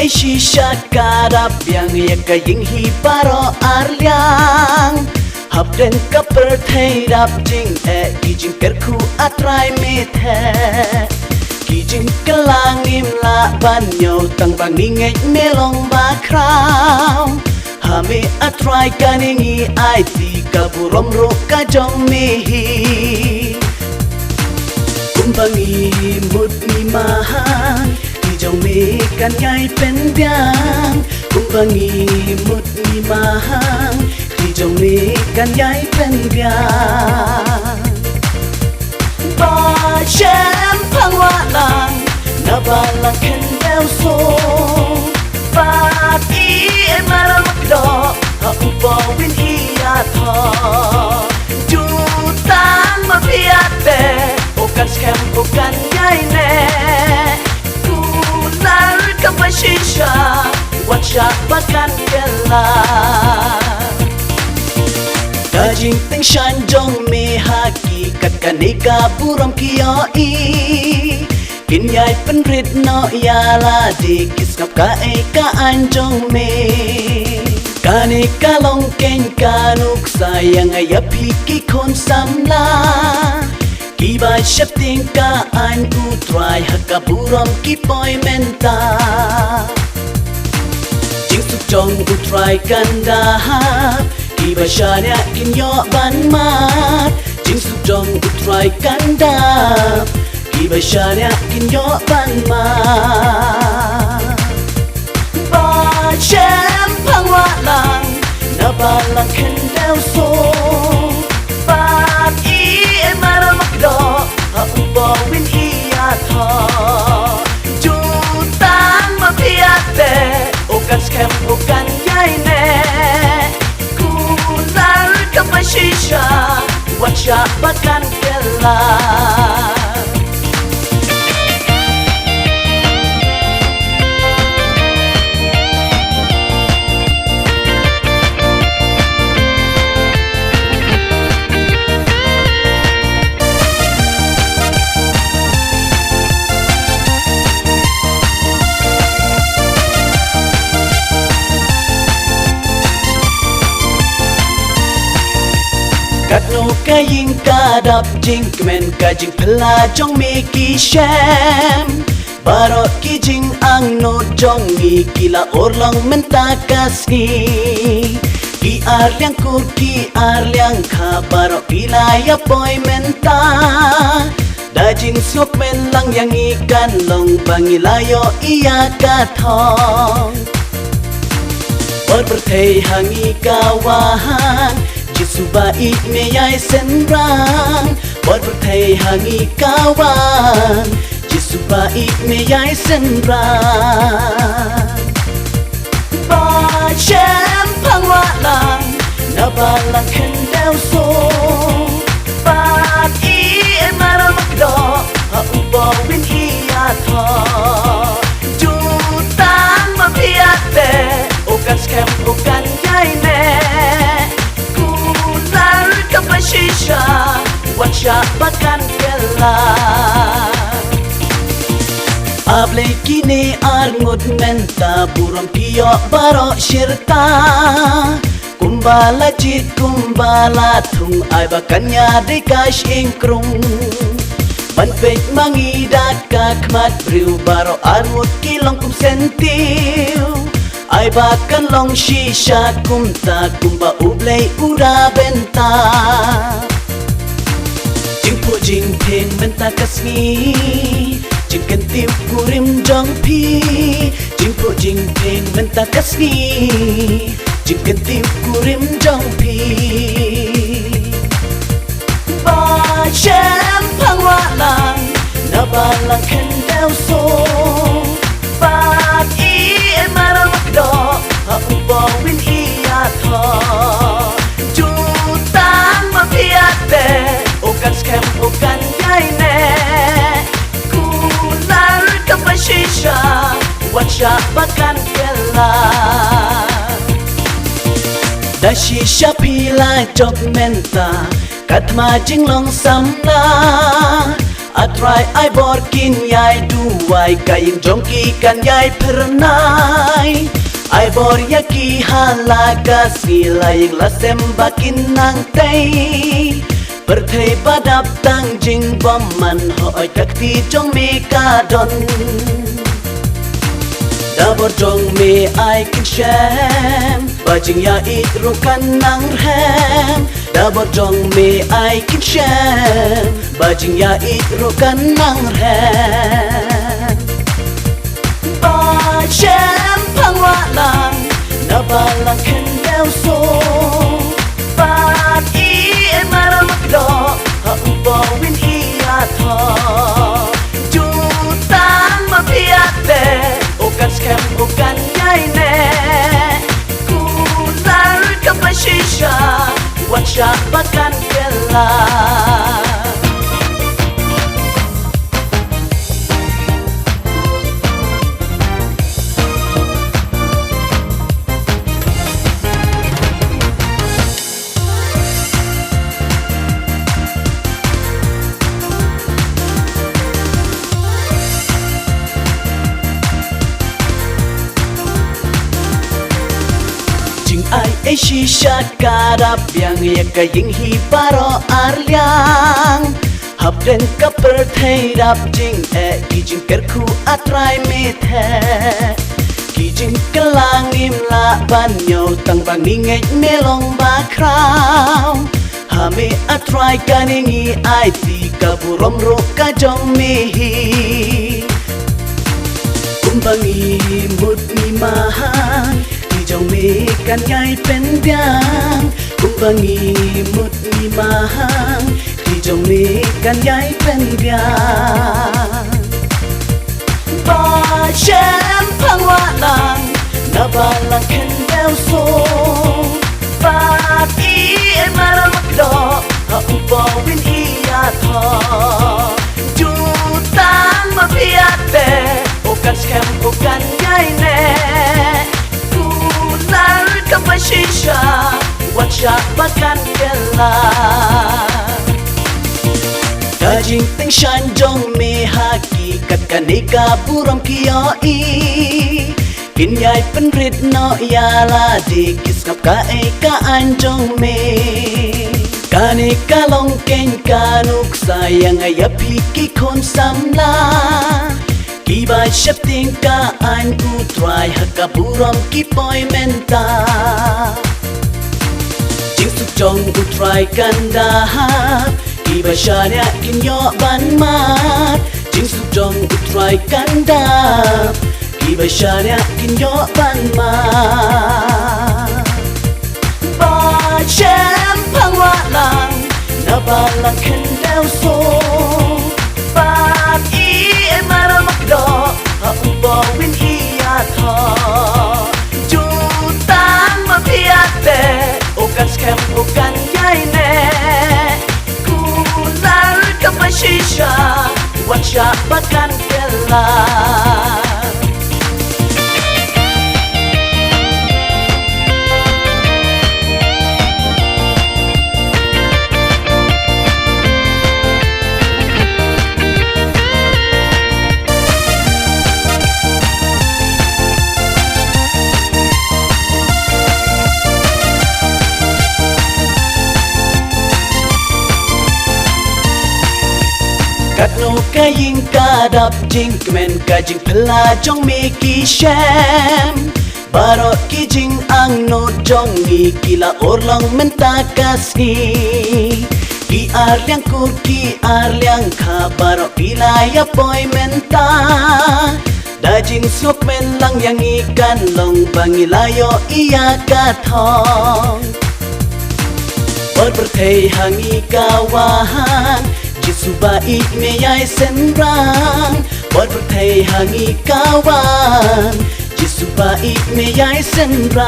shisha karap yang yakaying hibaro arlyang Habden kapar thay rap jing kijing kerku atrai methe Kijing kelang imla banyo tang bangingay melong bakraw Hame atrai kaningi aiti kaburom ro kajong mehi Kumbangi mut ni mahang Kijong me kanyay pendyang Kumbangi mut ni mahang Kijong me kanyay pendyang Ba shem pangwalang Nabalang kendel so Bat i maramagdo Haupawin iyata Jutang mapiate Bukan scam, bukan yaine Kunar kapasisya Watcha bahkan gelap Dajing ting shan jong me hakikat kanika buram kiyoi Kinyay penrit no yala dikis ngap ka ka anjong me Kanika long ken kanuk sayang ayap hiki kon samla Kiba shapting ka an utray hakaburam kipoy menta Jing suk jong utray kandaha Kiba shanya kinyo banmat Jing suk jong utray kandap Kiba shanya kinyo banmat Ba shem pangwalang Nabalang kendel so Bat i maramagdo Haupawin iyata Jutang mapiate Bukan scam, bukan yaine Kunar kapasisya Watcha bahkan gelap Katno kaying kadap jing kemen kajing pelajong miki shem Barot kijing ang no jong mi kila orlang mentakas ni Ki arliang kur ki arliang ka barot ilaya boy menta Dajing sok men lang yang ikan long bangilayo iya katong Bor bertay hangi kawahan Jisubait meyay senrang Bor bertay hangi kawan Jisubait meyay senrang Ba shem pangwalang Nabalang kendel so Bat i maramagdo Haupawin iyata Jutang mapiate Bukan scam, bukan yaine Kapasisya Watcha bahkan gelap Able kini arngod menta Buram kiyo baro syirta Kumbala jit kumbala tung Ay bakanya dekash ingkrung Manpet mangidat kakmat briw Baro arngod kilong kumsentiu Ay bakan long shisha kumta kumba ublay ura benta Jingpo jing peng menta kasmi Jing kentiu kurim jong pi Jingpo jing peng menta kasmi Jing kentiu kurim jong pi Ba shem pangwalang Nabalang kendel so Bat i maramagdo Haupawin iyata Jutang mapiate Bukan scam, bukan yaine Kunar kapasisya Watcha bahkan gelap Dashisha pila jok menta Katma jinglong samla Atrai ay borkin yay duway Kaying jongki kan yay pernah Ay boryaki halaga sila yang lasem bakin nang tay Berthei padap tang jing baman hoi takti jong me kadon Dabor jong me ai kin shem Bajing ya ikrukan nang rem Dabor jong me ai kin shem Bajing ya ikrukan nang rem Bajing pangwalang Nabalang kendel so Bat i maramagdo Haumbawin iya to Jutang mapiate Okan scam okan yaine Kular kapashisha Wansha bakan kela Ay shisha karap yang ya kaying hibaro arliang Habden ka perthei rap jing kijing kerku atrai methe Kijing kelangim la banyo tang bang ningay melong bakraw Hame atrai kaningi ay ti kaburom ro ka jong mehi Kumbangi mut ni mahang Jong mi kan nhai pen biang Kumbangi mut ni mahang Di jong mi kan nhai pen biang Ba shem pang walang Nabalang kendel so Ba i maramagdo Haumbawin iya to Jutang mapiate Okan scam okan yaine Kapashisha Wansha bakan kela Dajing ting shan jong me haki Katkanika buram kiyoi Kinyay penrit no yala di Kiskap ka ka anjong me Kanika long ken kanuk sayang ayapi kikon samla Kibai shifting ka an utrai hakaburam kipoy menta Jingsuk jong utrai kanda Kibai shanya kinyo ban mat Jingsuk jong utrai kanda Kibai shanya kinyo ban mat Ba shem pangwalang Nabalang kendel so Bat i maramagdo Haumbawin iya to Jutang mapiate Okan scam okan yaine Kular kapashisha Wansha bakan kela Katno kaying kadap jing kemen kajing pela jong me ki shem Barot ki jing ang no jong ni kila orlang mentakas ni Ki arliang kur ki arliang ka barot pilaya poy menta Dajing sok men lang yang ikan long bangilayo iya katong Berthei hangi kawahan Jisubai meyai senrang Berthei hangi kawan Jisubai meyai senrang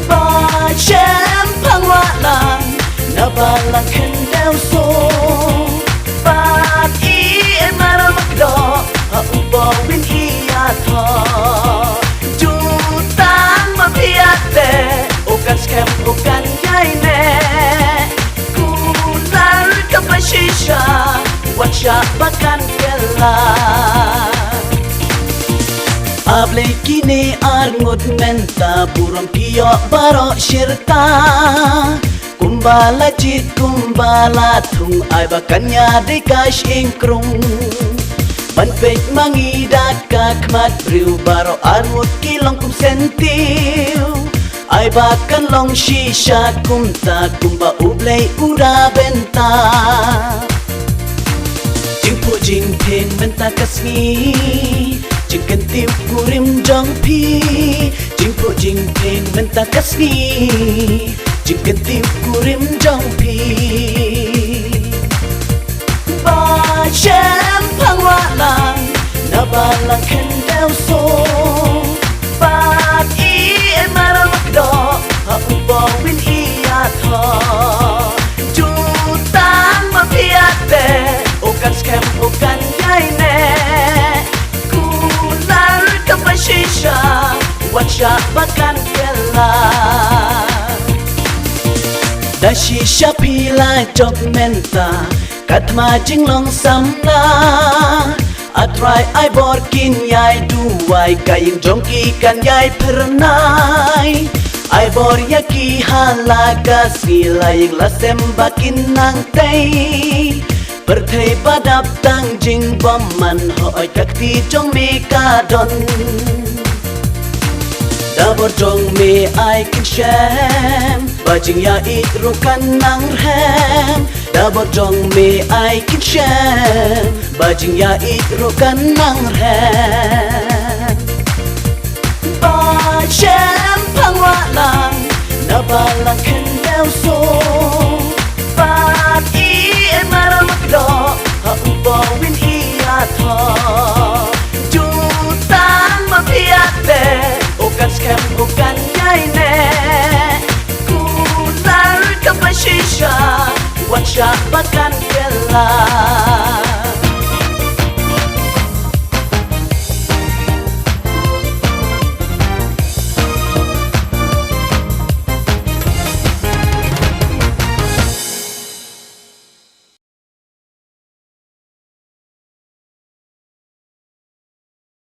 Ba shem pangwalang Nabalang kendel so Bat i maramagdo Haumbawin iya to Jutang mapiate Okan scam okan yaine Kapashisha Wansha bakan kela Able kini arngut menta buram kiyo baro shirta Kumbala jit kumbala thung ai bakanya dikash ingkrung Banpek mangidat kakmat briu baro arngut kilong kum sentiu Ai bakan long shisha kumta kumba ublay ura benta Jingpo jing peng menta kasmi Jing kentiu kurim jong pi Jingpo jing peng menta kasmi Jing kentiu kurim jong pi Ba shem pang wa lang Na balang kendel so Bat i maram do Ha ubo win iya tho Jutang mapiate Okan scam okan yai ne Kular kapashisha Wacha bakan kela Da shisha pila jok menta Katma jinglong samna Atrai ai borkin yai duai Kaying jongki kan yai pernai Ai bor yaki halaga Silaying lasem bakin nang tay Perthai badap tang jing boman Hoi kakti jong me kadon Dabor jong me ai kin shem Bajing ya itrukan nang rem Dabor jong me ai kin shem Bajing ya itrukan nang rem Ba shem pang wa lang Na balang kendel so Bat i maram do Ha ubo win iya tho Jutang mapiate Okan scam okan yai ne Kular kapashisha Wacha bakan kela